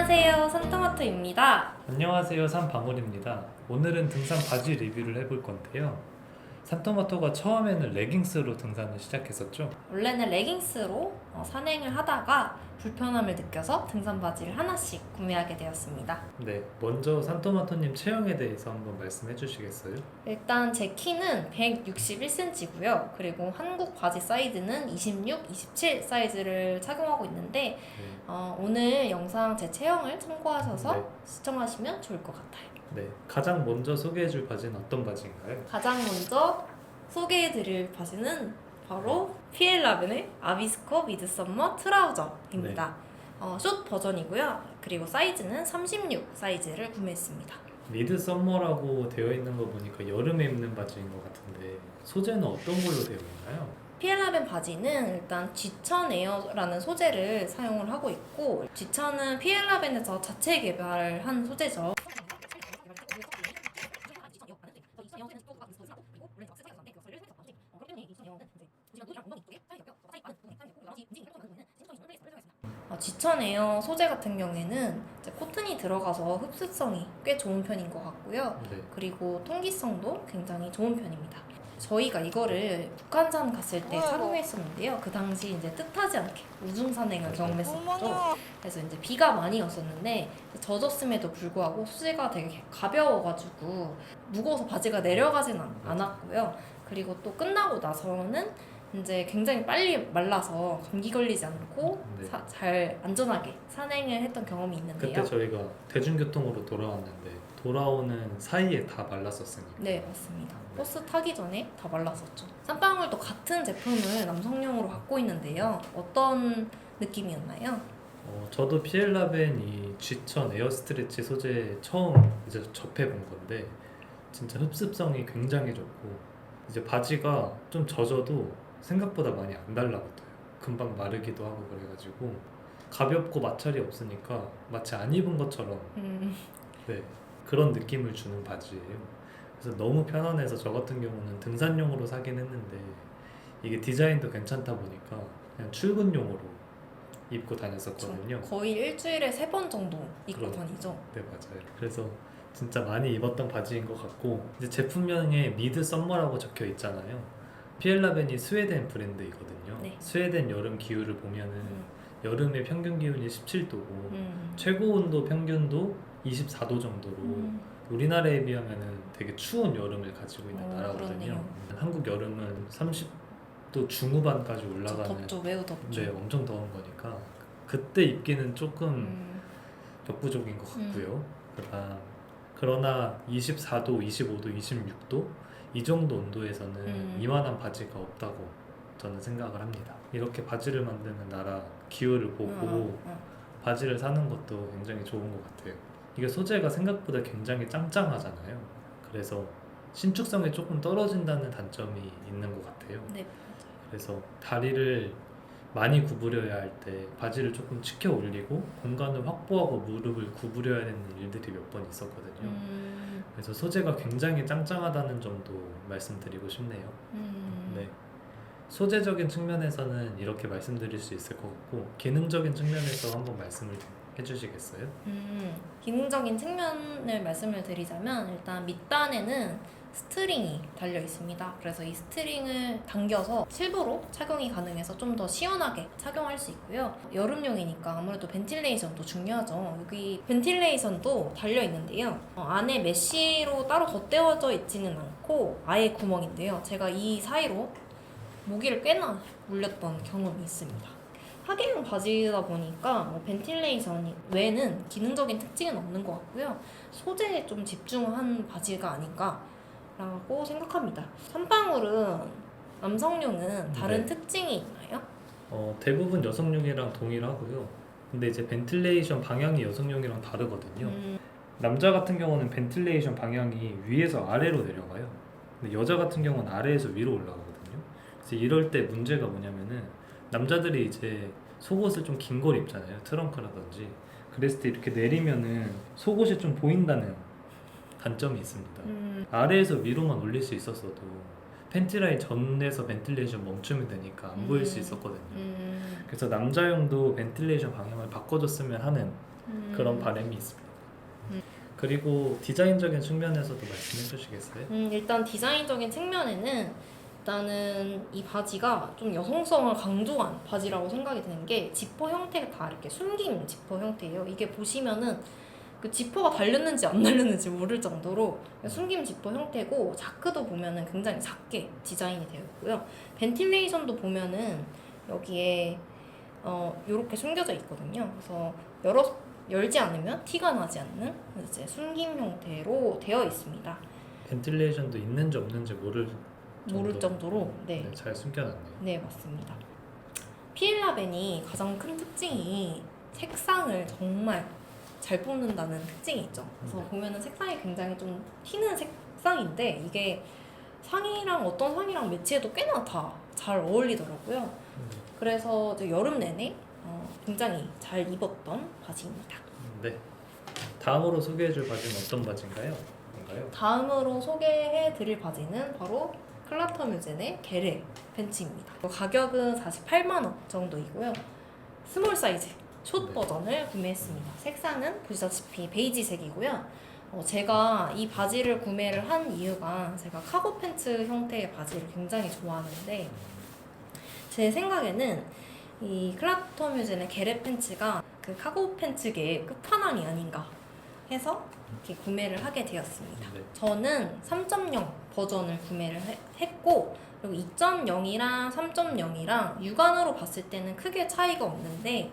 안녕하세요, 산토마토입니다. 안녕하세요, 산방울입니다. 오늘은 등산 바지 리뷰를 해볼 건데요. 산토마토가 처음에는 레깅스로 등산을 시작했었죠. 원래는 레깅스로 산행을 하다가 불편함을 느껴서 등산 바지를 하나씩 구매하게 되었습니다. 네, 먼저 산토마토님 체형에 대해서 한번 말씀해 주시겠어요? 일단 제 키는 161cm고요. 그리고 한국 바지 사이즈는 26, 27 사이즈를 착용하고 있는데 오늘 영상 제 체형을 참고하셔서 네. 시청하시면 좋을 것 같아요. 네, 가장 먼저 소개해 줄 바지는 어떤 바지인가요? 가장 먼저 소개해드릴 바지는 바로 피엘라벤의 아비스코 미드서머 트라우저입니다. 숏 버전이고요. 그리고 사이즈는 36 사이즈를 구매했습니다. 미드 썸머라고 되어 있는 거 보니까 여름에 입는 바지인 것 같은데 소재는 어떤 걸로 되어 있나요? 피엘라벤 바지는 일단 G천 에어라는 소재를 사용을 하고 있고, G천은 피엘라벤에서 자체 개발한 소재죠. G천 에어 소재 같은 경우에는 이제 코튼이 들어가서 흡수성이 꽤 좋은 편인 것 같고요. 네. 그리고 통기성도 굉장히 좋은 편입니다. 저희가 이거를 북한산 갔을 때 착용했었는데요. 그 당시 이제 뜻하지 않게 우중산행을 경험했었죠. 그래서 이제 비가 많이 왔었는데 젖었음에도 불구하고 소재가 되게 가벼워가지고 무거워서 바지가 내려가진 않았고요. 그리고 또 끝나고 나서는 이제 굉장히 빨리 말라서 감기 걸리지 않고 네. 잘 안전하게 산행을 했던 경험이 있는데요. 그때 저희가 대중교통으로 돌아왔는데 돌아오는 사이에 다 말랐었으니까. 네, 맞습니다. 버스 타기 전에 다 말랐었죠. 산방울도 같은 제품을 남성용으로 갖고 있는데요. 어떤 느낌이었나요? 저도 피엘라벤 이 G천 에어스트레치 소재 처음 이제 접해본 건데 진짜 흡습성이 굉장히 좋고 이제 바지가 좀 젖어도 생각보다 많이 안 달라붙어요. 금방 마르기도 하고 그래가지고 가볍고 마찰이 없으니까 마치 안 입은 것처럼 네, 그런 느낌을 주는 바지예요. 그래서 너무 편안해서 저 같은 경우는 등산용으로 사긴 했는데 이게 디자인도 괜찮다 보니까 그냥 출근용으로 입고 다녔었거든요. 거의 일주일에 3번 정도 입고 그럼. 다니죠. 네, 맞아요. 그래서 진짜 많이 입었던 바지인 것 같고 이제 제품명에 미드 썸머라고 적혀 있잖아요. 피엘라벤이 스웨덴 브랜드이거든요. 네. 스웨덴 여름 기후를 보면은 여름에 평균 기온이 17도고 음. 최고 온도 평균도 24도 정도로 우리나라에 비하면은 되게 추운 여름을 가지고 있는 나라거든요. 그러네요. 한국 여름은 30도 중후반까지 올라가는 덥죠, 매우 덥죠. 네, 엄청 더운 거니까 그때 입기는 조금 음. 역부족인 것 같고요. 그러나 24도, 25도, 26도 이 정도 온도에서는 이만한 바지가 없다고 저는 생각을 합니다. 이렇게 바지를 만드는 나라 기후를 보고 바지를 사는 것도 굉장히 좋은 것 같아요. 이게 소재가 생각보다 굉장히 짱짱하잖아요. 그래서 신축성이 조금 떨어진다는 단점이 있는 것 같아요. 네. 그래서 다리를 많이 구부려야 할 때 바지를 조금 치켜 올리고 공간을 확보하고 무릎을 구부려야 되는 일들이 몇 번 있었거든요. 그래서 소재가 굉장히 짱짱하다는 점도 말씀드리고 싶네요. 네. 소재적인 측면에서는 이렇게 말씀드릴 수 있을 것 같고 기능적인 측면에서 한번 말씀을 해주시겠어요? 기능적인 측면을 말씀을 드리자면 일단 밑단에는 스트링이 달려 있습니다. 그래서 이 스트링을 당겨서 실부로 착용이 가능해서 좀 더 시원하게 착용할 수 있고요. 여름용이니까 아무래도 벤틸레이션도 중요하죠. 여기 벤틸레이션도 달려 있는데요. 안에 메쉬로 따로 덧대어져 있지는 않고 아예 구멍인데요. 제가 이 사이로 모기를 꽤나 물렸던 경험이 있습니다. 하계용 바지다 보니까 벤틸레이션 외에는 기능적인 특징은 없는 것 같고요. 소재에 좀 집중한 바지가 아닌가라고 생각합니다. 산방울은 남성용은 다른 특징이 있나요? 대부분 여성용이랑 동일하고요. 근데 이제 벤틸레이션 방향이 여성용이랑 다르거든요. 남자 같은 경우는 벤틸레이션 방향이 위에서 아래로 내려가요. 근데 여자 같은 경우는 아래에서 위로 올라가거든요. 그래서 이럴 때 문제가 뭐냐면은 남자들이 이제 속옷을 좀 긴 걸 입잖아요. 트렁크라든지. 그랬을 때 이렇게 내리면은 속옷이 좀 보인다는 단점이 있습니다. 아래에서 위로만 올릴 수 있었어도 팬티라인 전에서 벤틸레이션 멈추면 되니까 안 보일 수 있었거든요. 그래서 남자용도 벤틸레이션 방향을 바꿔줬으면 하는 그런 바람이 있습니다. 음. 그리고 디자인적인 측면에서도 말씀해 주시겠어요? 일단 디자인적인 측면에는 일단은 이 바지가 좀 여성성을 강조한 바지라고 생각이 드는 게 지퍼 형태가 다 이렇게 숨긴 지퍼 형태예요. 이게 보시면은 그 지퍼가 달렸는지 안 달렸는지 모를 정도로 숨김 지퍼 형태고, 자크도 보면은 굉장히 작게 디자인이 되어 있고요. 벤틸레이션도 보면은 여기에 이렇게 숨겨져 있거든요. 그래서 열지 않으면 티가 나지 않는 이제 숨김 형태로 되어 있습니다. 벤틸레이션도 있는지 없는지 모를 정도로 네. 잘 숨겨놨네요. 네, 맞습니다. 피엘라벤이 가장 큰 특징이 색상을 정말 잘 뽑는다는 특징이 있죠. 그래서 보면은 색상이 굉장히 좀 튀는 색상인데 이게 어떤 상의랑 매치해도 꽤나 다 잘 어울리더라고요. 그래서 이제 여름 내내 굉장히 잘 입었던 바지입니다. 네. 다음으로 소개해줄 바지는 어떤 바지인가요? 뭔가요? 다음으로 소개해드릴 바지는 바로 클라터 뮤젠의 게레 팬츠입니다. 가격은 48만 원 정도이고요. 스몰 사이즈 숏 네. 버전을 구매했습니다. 색상은 보시다시피 베이지색이고요. 제가 이 바지를 구매를 한 이유가 제가 카고 팬츠 형태의 바지를 굉장히 좋아하는데, 제 생각에는 이 클라터 뮤젠의 게레 팬츠가 그 카고 팬츠계의 끝판왕이 아닌가 해서 이렇게 구매를 하게 되었습니다. 네. 저는 3.0 버전을 구매를 했고, 그리고 2.0이랑 3.0이랑 육안으로 봤을 때는 크게 차이가 없는데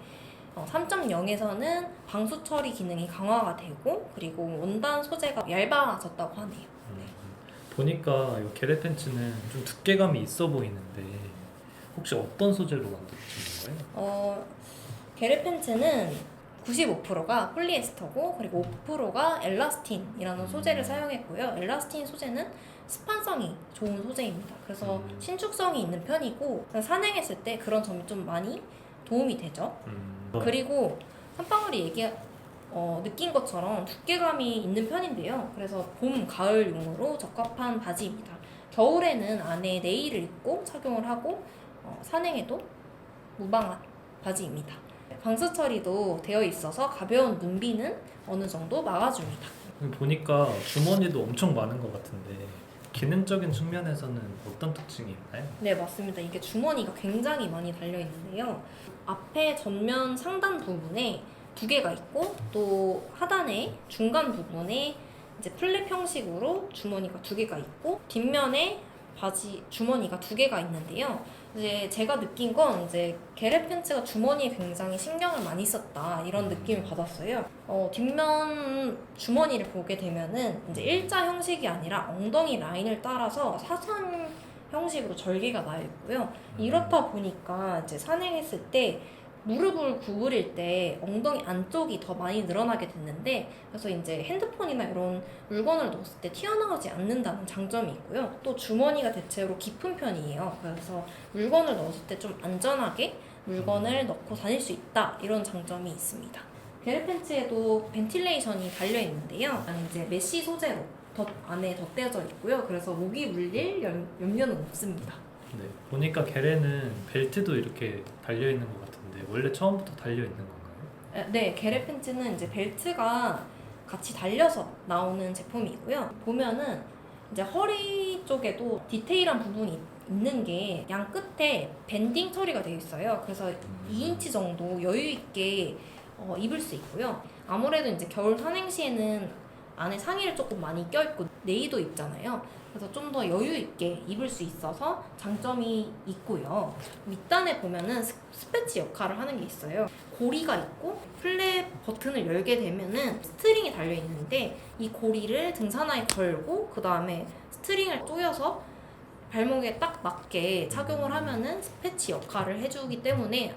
3.0에서는 방수 처리 기능이 강화가 되고, 그리고 원단 소재가 얇아졌다고 하네요. 보니까 이 게레 팬츠는 좀 두께감이 있어 보이는데 혹시 어떤 소재로 만들어진 건가요? 게레 팬츠는 95%가 폴리에스터고, 그리고 5%가 엘라스틴이라는 소재를 사용했고요. 엘라스틴 소재는 스판성이 좋은 소재입니다. 그래서 신축성이 있는 편이고, 산행했을 때 그런 점이 좀 많이 도움이 되죠. 그리고 한방울이 느낀 것처럼 두께감이 있는 편인데요. 그래서 봄, 가을용으로 적합한 바지입니다. 겨울에는 안에 네일을 입고 착용을 하고 산행에도 무방한 바지입니다. 방수 처리도 되어 있어서 가벼운 눈비는 어느 정도 막아줍니다. 보니까 주머니도 엄청 많은 것 같은데 기능적인 측면에서는 어떤 특징이 있나요? 네, 맞습니다. 이게 주머니가 굉장히 많이 달려 있는데요. 앞에 전면 상단 부분에 2개가 있고, 또 하단에 중간 부분에 이제 플랩 형식으로 주머니가 2개가 있고, 뒷면에 바지 주머니가 2개가 있는데요. 이제 제가 느낀 건 이제 게레 팬츠가 주머니에 굉장히 신경을 많이 썼다, 이런 느낌을 받았어요. 뒷면 주머니를 보게 되면은 이제 일자 형식이 아니라 엉덩이 라인을 따라서 사선 형식으로 절개가 나 있고요. 이렇다 보니까 이제 산행했을 때 무릎을 구부릴 때 엉덩이 안쪽이 더 많이 늘어나게 됐는데, 그래서 이제 핸드폰이나 이런 물건을 넣었을 때 튀어나오지 않는다는 장점이 있고요. 또 주머니가 대체로 깊은 편이에요. 그래서 물건을 넣었을 때 좀 안전하게 물건을 넣고 다닐 수 있다, 이런 장점이 있습니다. 게레 팬츠에도 벤틸레이션이 달려 있는데요. 이제 메쉬 소재로 안에 덧대져 있고요. 그래서 목이 물릴 염려는 없습니다. 네, 보니까 게레는 벨트도 이렇게 달려 있는 것 같은데 원래 처음부터 달려 있는 건가요? 네, 게레 팬츠는 이제 벨트가 같이 달려서 나오는 제품이고요. 보면은 이제 허리 쪽에도 디테일한 부분이 있는 게 양 끝에 밴딩 처리가 되어 있어요. 그래서 2인치 정도 여유 있게 입을 수 있고요. 아무래도 이제 겨울 산행 시에는 안에 상의를 조금 많이 껴입고 네이도 입잖아요. 그래서 좀 더 여유 있게 입을 수 있어서 장점이 있고요. 밑단에 보면은 스패치 역할을 하는 게 있어요. 고리가 있고 플랩 버튼을 열게 되면은 스트링이 달려 있는데, 이 고리를 등산화에 걸고 그 다음에 스트링을 조여서 발목에 딱 맞게 착용을 하면은 스패치 역할을 해주기 때문에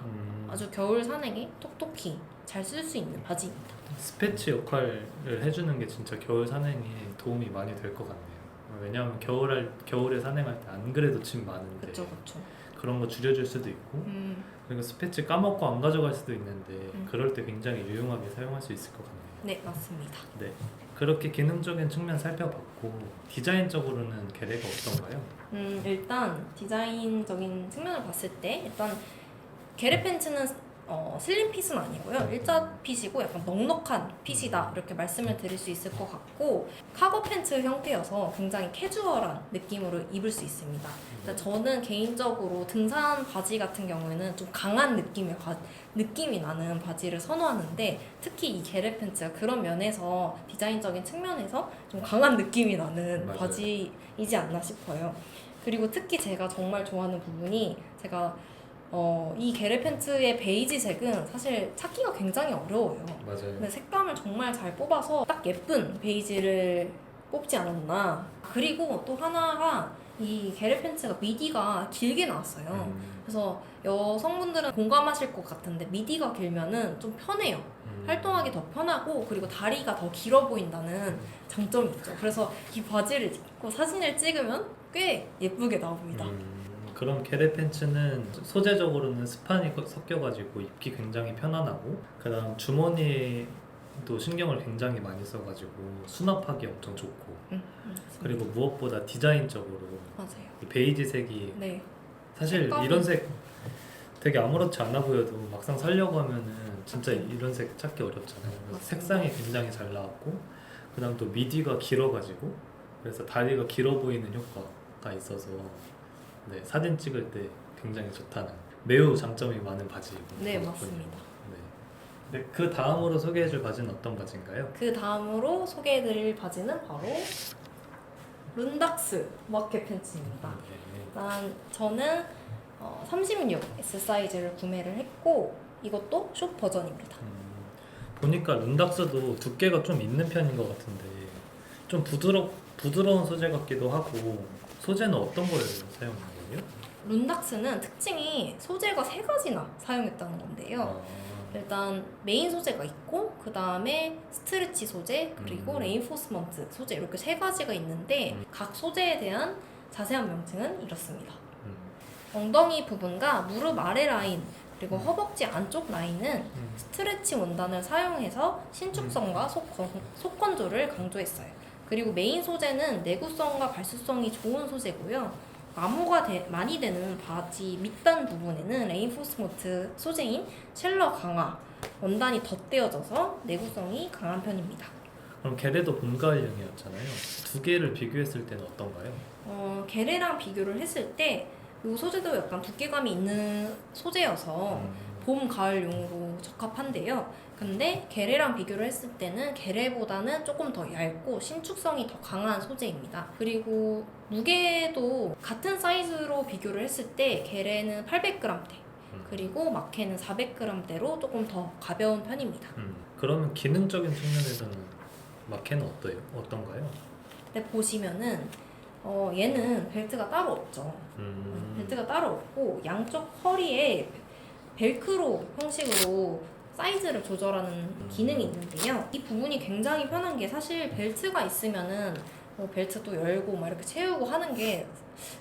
아주 겨울 산행에 톡톡히 잘 쓸 수 있는 바지입니다. 스패치 역할을 해주는 게 진짜 겨울 산행에 도움이 많이 될 것 같네요. 왜냐하면 겨울에 산행할 때 안 그래도 짐 많은데 그렇죠. 그런 거 줄여줄 수도 있고, 그리고 스패치 까먹고 안 가져갈 수도 있는데 그럴 때 굉장히 유용하게 사용할 수 있을 것 같네요. 네, 맞습니다. 네, 그렇게 기능적인 측면 살펴봤고 디자인적으로는 게레가 어떤가요? 일단 디자인적인 측면을 봤을 때 일단 게레 팬츠는 슬림 핏은 아니고요. 일자 핏이고 약간 넉넉한 핏이다 이렇게 말씀을 드릴 수 있을 것 같고 카고 팬츠 형태여서 굉장히 캐주얼한 느낌으로 입을 수 있습니다. 근데 저는 개인적으로 등산 바지 같은 경우에는 좀 강한 느낌이 나는 바지를 선호하는데 특히 이 게레 팬츠가 그런 면에서 디자인적인 측면에서 좀 강한 느낌이 나는 맞아요. 바지이지 않나 싶어요. 그리고 특히 제가 정말 좋아하는 부분이 제가 이 게레 팬츠의 베이지색은 사실 찾기가 굉장히 어려워요. 맞아요. 근데 색감을 정말 잘 뽑아서 딱 예쁜 베이지를 뽑지 않았나. 그리고 또 하나가 이 게레 팬츠가 미디가 길게 나왔어요. 그래서 여성분들은 공감하실 것 같은데 미디가 길면은 좀 편해요. 활동하기 더 편하고 그리고 다리가 더 길어 보인다는 장점이 있죠. 그래서 이 바지를 입고 사진을 찍으면 꽤 예쁘게 나옵니다. 그럼 게레 팬츠는 소재적으로는 스판이 섞여가지고 입기 굉장히 편안하고 그다음 주머니도 신경을 굉장히 많이 써가지고 수납하기 엄청 좋고 그리고 무엇보다 디자인적으로 맞아요. 이 베이지색이 네. 사실 색감이- 이런 색 되게 아무렇지 않아 보여도 막상 살려고 하면은 진짜 이런 색 찾기 어렵잖아요. 그래서 맞습니다. 색상이 굉장히 잘 나왔고 그다음 또 미디가 길어가지고 그래서 다리가 길어 보이는 효과가 있어서 네, 사진 찍을 때 굉장히 좋다는 매우 장점이 많은 바지이고 네, 맞습니다. 네, 그 다음으로 소개해줄 바지는 어떤 바지인가요? 그 다음으로 소개해드릴 바지는 바로 룬닥스 마켓 팬츠입니다. 저는 36 S 사이즈를 구매를 했고 이것도 숏 버전입니다. 보니까 룬닥스도 두께가 좀 있는 편인 것 같은데 좀 부드러운 소재 같기도 하고 소재는 어떤 거를 사용하는 거예요? 룬닥스는 특징이 소재가 3가지나 사용했다는 건데요. 일단 메인 소재가 있고 그 다음에 스트레치 소재 그리고 레인포스먼트 소재 이렇게 3가지가 있는데 각 소재에 대한 자세한 명칭은 이렇습니다. 엉덩이 부분과 무릎 아래 라인 그리고 허벅지 안쪽 라인은 스트레치 원단을 사용해서 신축성과 속건조를 강조했어요. 그리고 메인 소재는 내구성과 발수성이 좋은 소재고요. 암호가 많이 되는 바지 밑단 부분에는 레인포스먼트 소재인 쉘러 강화 원단이 덧대어져서 내구성이 강한 편입니다. 그럼 게레도 봄 가을용이었잖아요. 두 개를 비교했을 때는 어떤가요? 게레랑 비교를 했을 때 이 소재도 약간 두께감이 있는 소재여서 봄 가을용으로 적합한데요. 근데 게레랑 비교를 했을 때는 게레보다는 조금 더 얇고 신축성이 더 강한 소재입니다. 그리고 무게도 같은 사이즈로 비교를 했을 때 게레는 800g대 그리고 마케는 400g대로 조금 더 가벼운 편입니다. 그러면 기능적인 측면에서는 마케는 어떤가요? 근데 보시면은 얘는 벨트가 따로 없죠. 벨트가 따로 없고 양쪽 허리에 벨크로 형식으로 사이즈를 조절하는 기능이 있는데요. 이 부분이 굉장히 편한 게 사실 벨트가 있으면은 벨트도 열고 막 이렇게 채우고 하는 게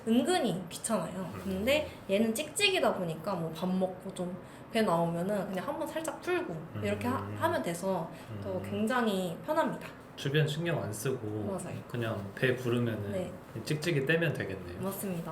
은근히 귀찮아요. 근데 얘는 찍찍이다 보니까 뭐 밥 먹고 좀 배 나오면은 그냥 한번 살짝 풀고 이렇게 하면 돼서 또 굉장히 편합니다. 주변 신경 안 쓰고 맞아요. 그냥 배 부르면은 네. 찍찍이 떼면 되겠네요. 맞습니다.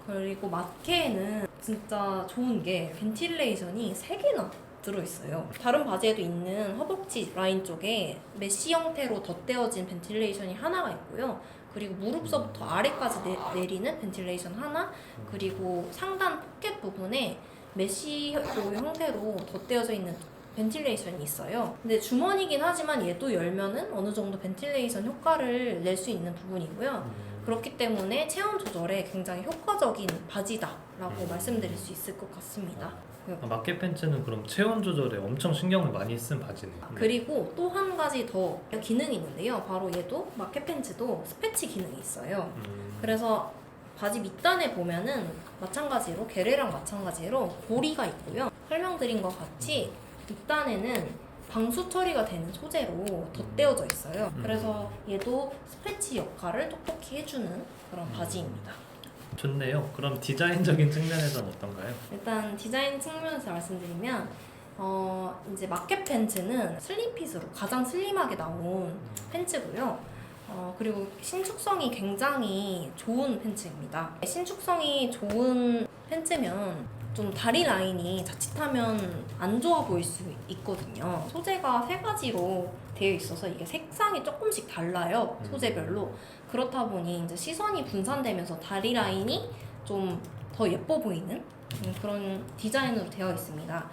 그리고 마케에는 진짜 좋은 게 벤틸레이션이 3개나 들어있어요. 다른 바지에도 있는 허벅지 라인 쪽에 메쉬 형태로 덧대어진 벤틸레이션이 하나가 있고요. 그리고 무릎서부터 아래까지 내리는 벤틸레이션 하나, 그리고 상단 포켓 부분에 메쉬 형태로 덧대어져 있는 벤틸레이션이 있어요. 근데 주머니긴 하지만 얘도 열면은 어느 정도 벤틸레이션 효과를 낼 수 있는 부분이고요. 그렇기 때문에 체온 조절에 굉장히 효과적인 바지다라고 말씀드릴 수 있을 것 같습니다. 마켓 팬츠는 그럼 체온 조절에 엄청 신경을 많이 쓴 바지네요. 그리고 또 한 가지 더 기능이 있는데요. 바로 얘도 마켓 팬츠도 스패치 기능이 있어요. 그래서 바지 밑단에 보면은 마찬가지로 게레랑 마찬가지로 고리가 있고요. 설명드린 것 같이 밑단에는 방수 처리가 되는 소재로 덧대어져 있어요. 그래서 얘도 스패치 역할을 똑똑히 해주는 그런 바지입니다. 좋네요. 그럼 디자인적인 측면에서는 어떤가요? 일단 디자인 측면에서 말씀드리면 이제 마켓 팬츠는 슬림핏으로 가장 슬림하게 나온 팬츠고요. 그리고 신축성이 굉장히 좋은 팬츠입니다. 신축성이 좋은 팬츠면 좀 다리 라인이 자칫하면 안 좋아 보일 수 있거든요. 소재가 3가지로 되어 있어서 이게 색상이 조금씩 달라요. 소재별로. 그렇다 보니 이제 시선이 분산되면서 다리 라인이 좀 더 예뻐 보이는 그런 디자인으로 되어 있습니다.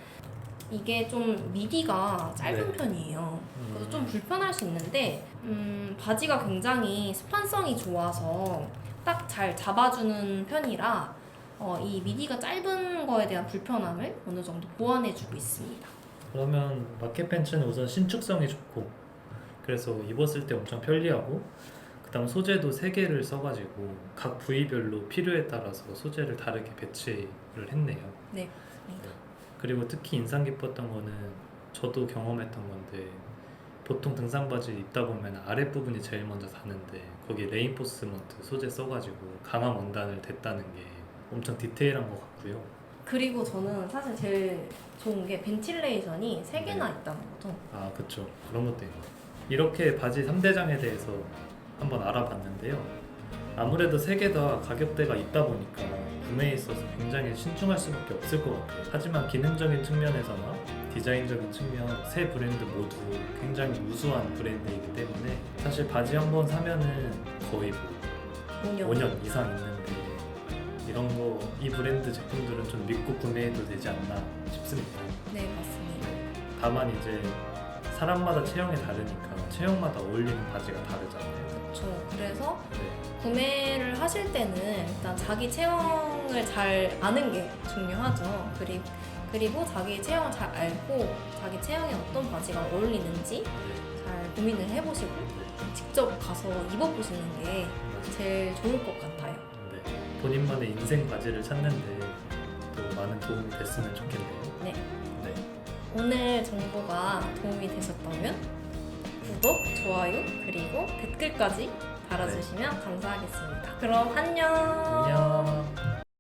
이게 좀 미디가 짧은 네. 편이에요. 그래서 좀 불편할 수 있는데 바지가 굉장히 스판성이 좋아서 딱 잘 잡아주는 편이라 이 미디가 짧은 거에 대한 불편함을 어느 정도 보완해주고 있습니다. 그러면 마켓 팬츠는 우선 신축성이 좋고 그래서 입었을 때 엄청 편리하고 그다음 소재도 3개를 써가지고 각 부위별로 필요에 따라서 소재를 다르게 배치를 했네요. 네, 맞습니다. 그리고 특히 인상 깊었던 거는 저도 경험했던 건데 보통 등산 바지 입다 보면 아랫부분이 제일 먼저 닿는데 거기 레인포스먼트 소재 써가지고 강한 원단을 댔다는 게 엄청 디테일한 것 같고요. 그리고 저는 사실 제일 좋은 게 벤틸레이션이 3개나 있다는 거죠. 아 그쵸, 그런 것도 있고 이렇게 바지 3대장에 대해서 한번 알아봤는데요. 아무래도 3개 다 가격대가 있다 보니까 구매에 있어서 굉장히 신중할 수밖에 없을 것 같아요. 하지만 기능적인 측면에서나 디자인적인 측면 세 브랜드 모두 굉장히 우수한 브랜드이기 때문에 사실 바지 한 번 사면은 거의 5년 이상 있는데 이런 거 이 브랜드 제품들은 좀 믿고 구매해도 되지 않나 싶습니다. 네, 맞습니다. 다만 이제 사람마다 체형이 다르니까 체형마다 어울리는 바지가 다르잖아요. 그렇죠. 그래서 네. 구매를 하실 때는 일단 자기 체형을 잘 아는 게 중요하죠. 그리고 자기 체형을 잘 알고 자기 체형에 어떤 바지가 어울리는지 잘 고민을 해보시고 직접 가서 입어보시는 게 제일 좋을 것 같아요. 네. 본인만의 인생 바지를 찾는데 또 많은 도움이 됐으면 좋겠네요. 네. 네. 오늘 정보가 도움이 되셨다면 구독, 좋아요, 그리고 댓글까지 달아주시면 감사하겠습니다. 그럼 안녕. 안녕.